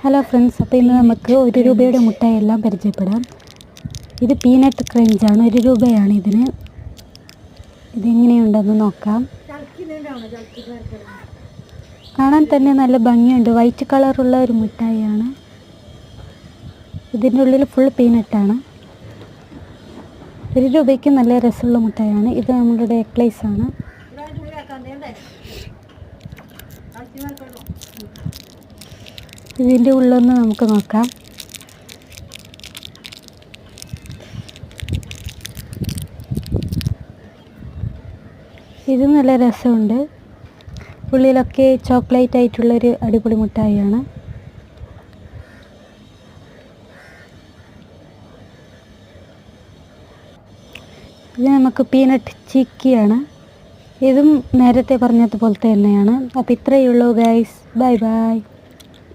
Hello friends, അപ്പോൾ ഇന്ന് നമുക്ക് 1 രൂപയുടെ മുട്ടായെല്ലാം പരിചയപ്പെടാം. ഇത് പീനട്ട് ക്രഞ്ചാണ്, 1 രൂപയാണ് ഇതിന്. ഇതെങ്ങനെയുണ്ടെന്ന് നോക്കാം. കാണാൻ തന്നെ നല്ല ഭംഗിയുണ്ട്, വൈറ്റ് കളറുള്ള ഒരു മുട്ടായിയാണ്. ഇതിൻ്റെ ഉള്ളിൽ ഫുൾ പീനട്ടാണ്. 1 രൂപയ്ക്ക് നല്ല രസമുള്ള മുട്ടായാണ്. ഇത് നമ്മളുടെ എക്ലൈസ് ആണ്. ഇതിൻ്റെ ഉള്ളൊന്ന് നമുക്ക് നോക്കാം. ഇത് നല്ല രസമുണ്ട്. ഉള്ളിലൊക്കെ ചോക്ലേറ്റ് ആയിട്ടുള്ളൊരു അടിപൊളി മുട്ടായിയാണ്. ഇത് നമുക്ക് പീനട്ട് ചിക്കിയാണ്. ഇതും നേരത്തെ പറഞ്ഞതുപോലത്തെ തന്നെയാണ്. അപ്പോൾ ഇത്രയേ ഉള്ളൂ ഗൈസ്. Bye bye.